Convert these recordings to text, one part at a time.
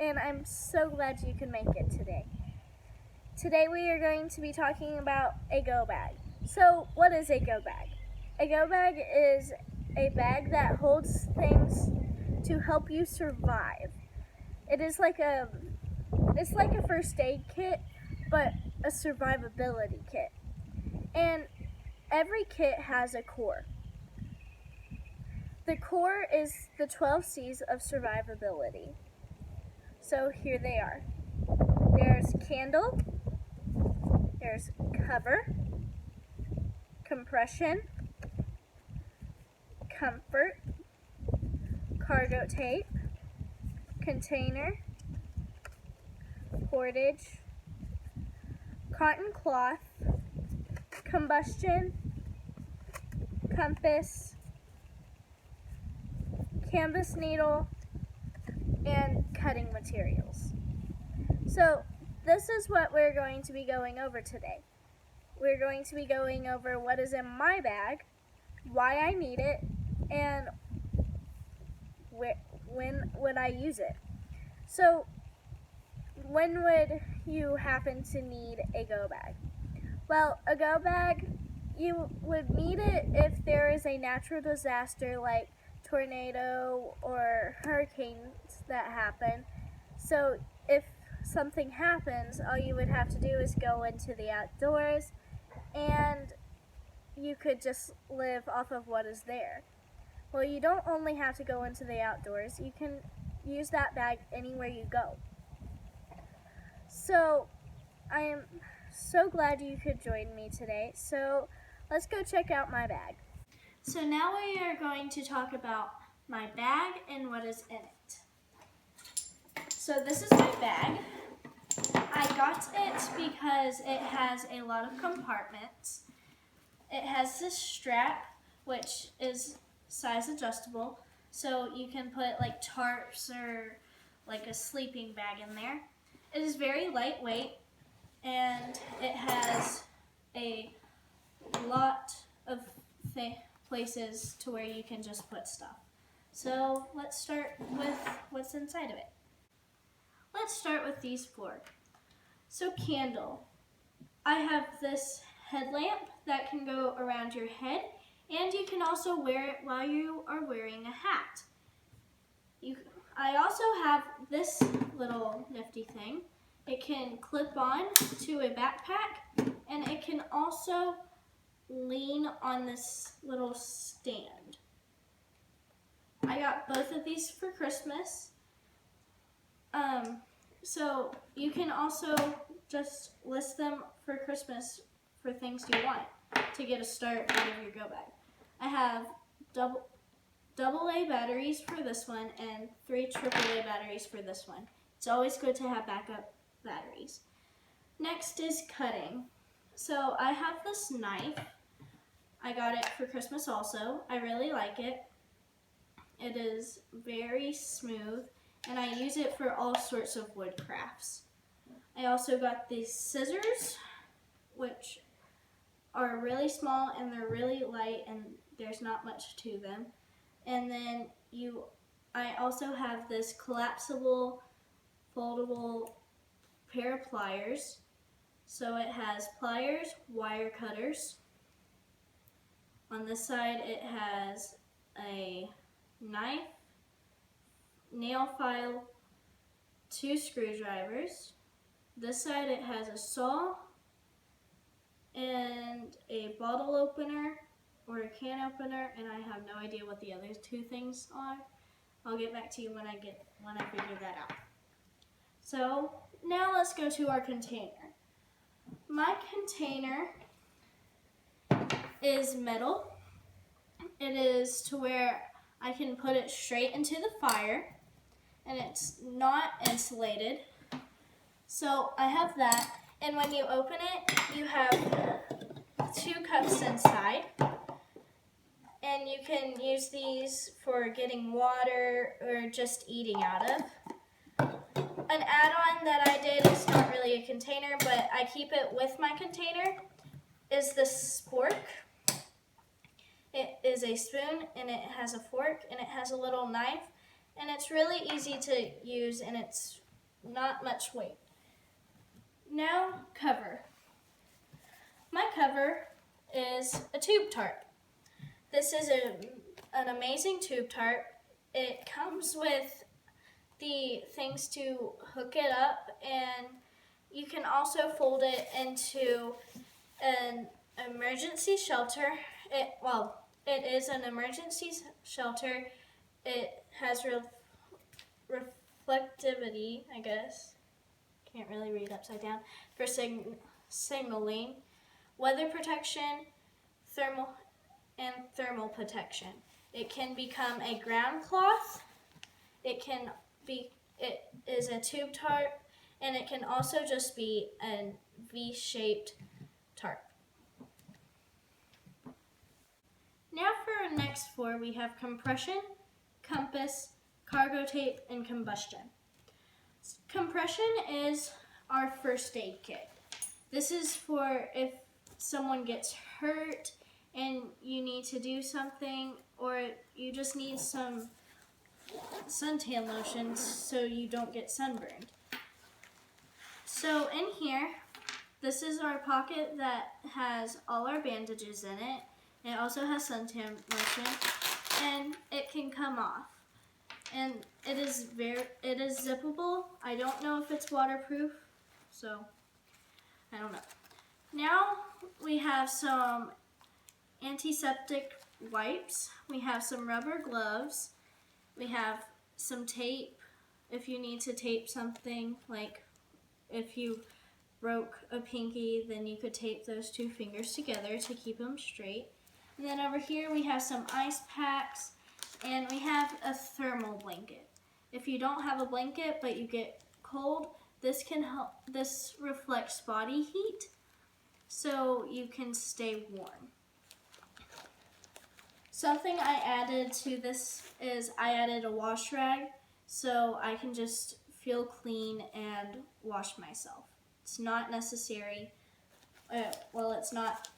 and I'm so glad you could make it today. Today we are going to be talking about a go bag. So, what is a go bag? A go bag is a bag that holds things to help you survive. It's like a first aid kit, but a survivability kit. And every kit has a core. The core is the 12 C's of survivability. So here they are. There's candle, there's cover, compression, comfort, cargo tape, container, cordage, cotton cloth, combustion, compass, canvas needle, and cutting materials. So this is what we're going to be going over today. We're going to be going over what is in my bag, why I need it, and when would I use it. So when would you happen to need a go bag? Well, a go bag, you would need it if there is a natural disaster like tornado or hurricanes that happen. So if something happens, all you would have to do is go into the outdoors and you could just live off of what is there. Well, you don't only have to go into the outdoors, you can use that bag anywhere you go. So I am so glad you could join me today. So let's go check out my bag. So now we are going to talk about my bag and what is in it. So this is my bag. I got it because it has a lot of compartments. It has this strap, which is size adjustable, so you can put like tarps or like a sleeping bag in there. It is very lightweight, and it has a lot of places to where you can just put stuff. So let's start with what's inside of it. Let's start with these four. So candle. I have this headlamp that can go around your head, and you can also wear it while you are wearing a hat. I also have this little nifty thing. It can clip on to a backpack, and it can also lean on this little stand. I got both of these for Christmas. So you can also just list them for Christmas for things you want to get a start out of your go bag. I have double A batteries for this one and 3 AAA batteries for this one. It's always good to have backup batteries. Next is cutting. So I have this knife. I got it for Christmas also. I really like it. It is very smooth, and I use it for all sorts of wood crafts. I also got these scissors, which are really small and they're really light and there's not much to them. And then I also have this collapsible, foldable pair of pliers. So it has pliers, wire cutters. On this side it has a knife, nail file, 2 screwdrivers. This side it has a saw and a bottle opener or a can opener, and I have no idea what the other 2 things are. I'll get back to you when I figure that out. So now let's go to our container. My container is metal. It is to where I can put it straight into the fire, and it's not insulated. So I have that, and when you open it, you have 2 cups inside, and you can use these for getting water or just eating out of. An add-on that I did is not really a container, but I keep it with my container, is this spork. It is a spoon, and it has a fork, and it has a little knife, and it's really easy to use, and it's not much weight. Now, cover. My cover is a tube tarp. This is an amazing tube tarp. It comes with the things to hook it up, and you can also fold it into an emergency shelter. It is an emergency shelter. It has reflectivity, I guess. Can't really read upside down. For signaling, weather protection, thermal protection. It can become a ground cloth. It is a tube tarp, and it can also just be a V-shaped tarp. Now for our next four, we have compression, compass, cargo tape, and combustion. Compression is our first aid kit. This is for if someone gets hurt and you need to do something, or you just need some suntan lotion so you don't get sunburned. So in here, this is our pocket that has all our bandages in it. It also has suntan lotion, and it can come off. And it is zippable. I don't know if it's waterproof, so I don't know. Now we have some antiseptic wipes. We have some rubber gloves. We have some tape if you need to tape something, like if you broke a pinky, then you could tape those two fingers together to keep them straight. And then over here we have some ice packs, and we have a thermal blanket. If you don't have a blanket but you get cold, this can help. This reflects body heat, so you can stay warm. Something I added to this is I added a wash rag, so I can just feel clean and wash myself. It's not necessary. It's not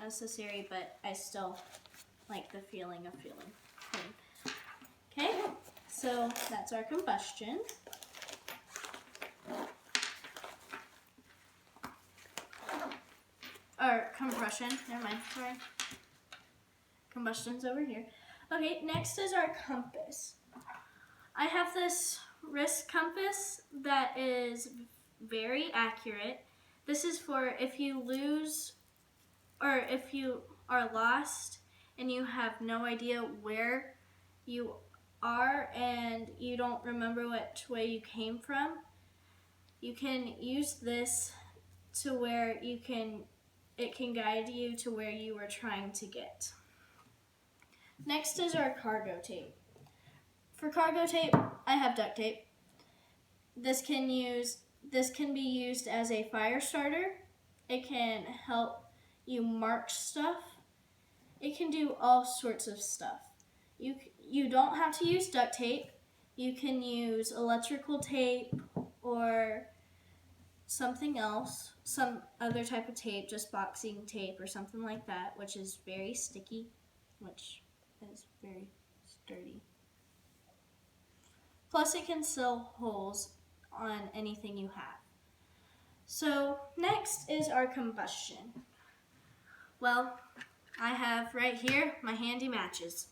necessary, but I still like the feeling of feeling clean. Okay, so that's our combustion. Or compression, never mind, sorry. Combustion's over here. Okay, next is our compass. I have this wrist compass that is very accurate. This is for if you lose or if you are lost and you have no idea where you are and you don't remember which way you came from. You can use this to where it can guide you to where you were trying to get. Next is our cargo tape. For cargo tape, I have duct tape. This can be used as a fire starter. It can help you mark stuff. It can do all sorts of stuff. You don't have to use duct tape. You can use electrical tape or something else, some other type of tape, just boxing tape or something like that, which is very sticky, which is very sturdy. Plus it can seal holes on anything you have. So next is our combustion. Well, I have right here my handy matches.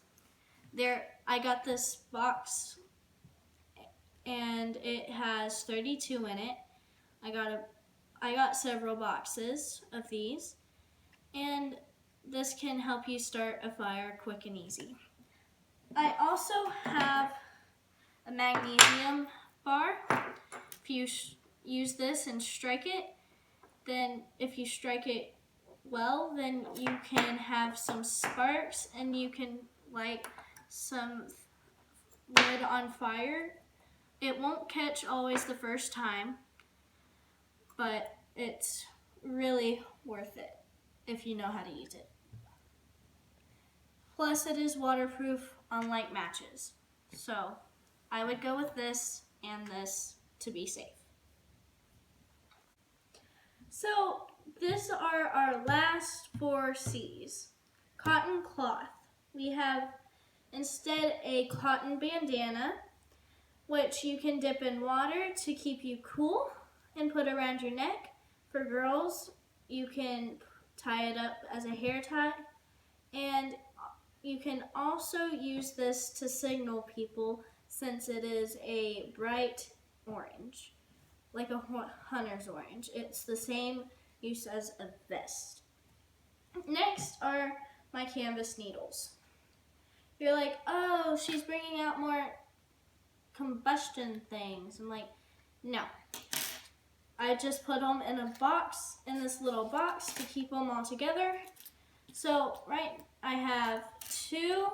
I got this box and it has 32 in it. I got several boxes of these, and this can help you start a fire quick and easy. I also have a magnesium bar. If you use this and strike it, then if you strike it well, then you can have some sparks and you can light some wood on fire. It won't catch always the first time, but it's really worth it if you know how to use it. Plus it is waterproof, unlike matches. So I would go with this and this to be safe. So these are our last 4 C's. Cotton cloth. We have instead a cotton bandana, which you can dip in water to keep you cool and put around your neck. For girls, you can tie it up as a hair tie, and you can also use this to signal people since it is a bright orange, like a hunter's orange. It's the same use as a vest. Next are my canvas needles. You're like, oh, she's bringing out more combustion things. I'm like, no. I just put them in a box, in this little box to keep them all together. So, I have 2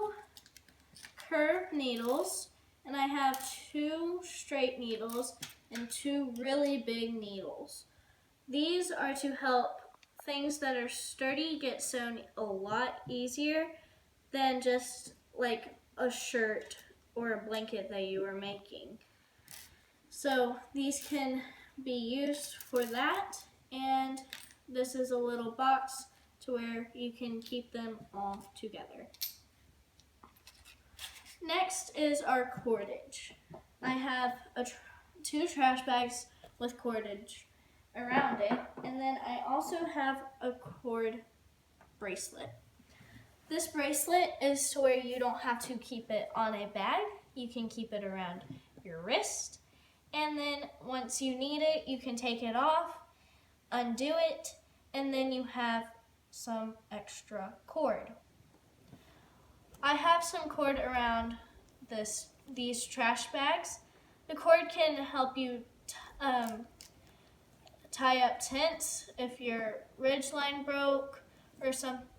curved needles, and I have 2 straight needles, and 2 really big needles. These are to help things that are sturdy get sewn a lot easier than just like a shirt or a blanket that you were making. So these can be used for that, and this is a little box to where you can keep them all together. Next is our cordage. I have 2 trash bags with cordage around it, and then I also have a cord bracelet. This bracelet is to where you don't have to keep it on a bag. You can keep it around your wrist, and then once you need it, you can take it off, undo it, and then you have some extra cord. I have some cord around these trash bags. The cord can help you tie up tents if your ridge line broke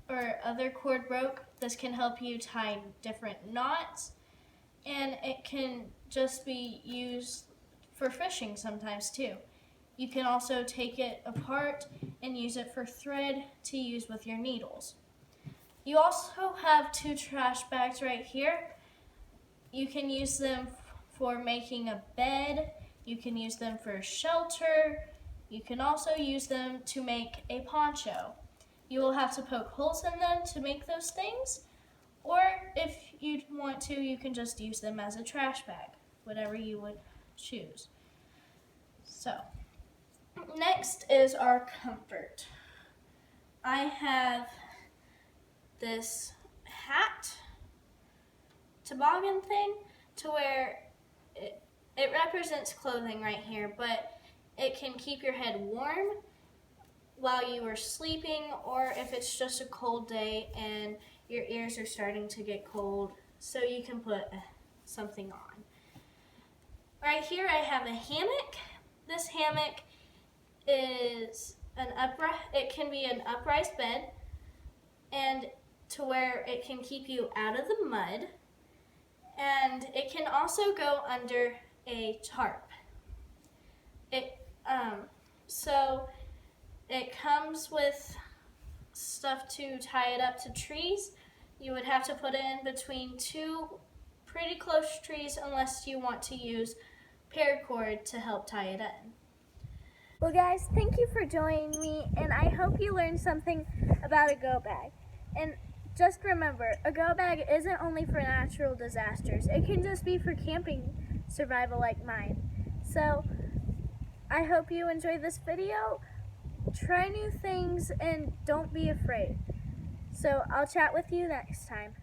or other cord broke. This can help you tie different knots, and it can just be used for fishing sometimes too. You can also take it apart and use it for thread to use with your needles. You also have 2 trash bags right here. You can use them for making a bed. You can use them for shelter. You can also use them to make a poncho. You will have to poke holes in them to make those things, or if you want to, you can just use them as a trash bag, whatever you would choose. So, next is our comfort. I have this hat toboggan thing to where it represents clothing right here, but it can keep your head warm while you are sleeping, or if it's just a cold day and your ears are starting to get cold, so you can put something on. Right here I have a hammock. This hammock is it can be an upright bed, and to where it can keep you out of the mud, and it can also go under a tarp. So it comes with stuff to tie it up to trees. You would have to put it in between 2 pretty close trees unless you want to use paracord to help tie it in. Well guys, thank you for joining me, and I hope you learned something about a go bag. And just remember, a go bag isn't only for natural disasters. It can just be for camping survival like mine. So I hope you enjoyed this video. Try new things and don't be afraid. So I'll chat with you next time.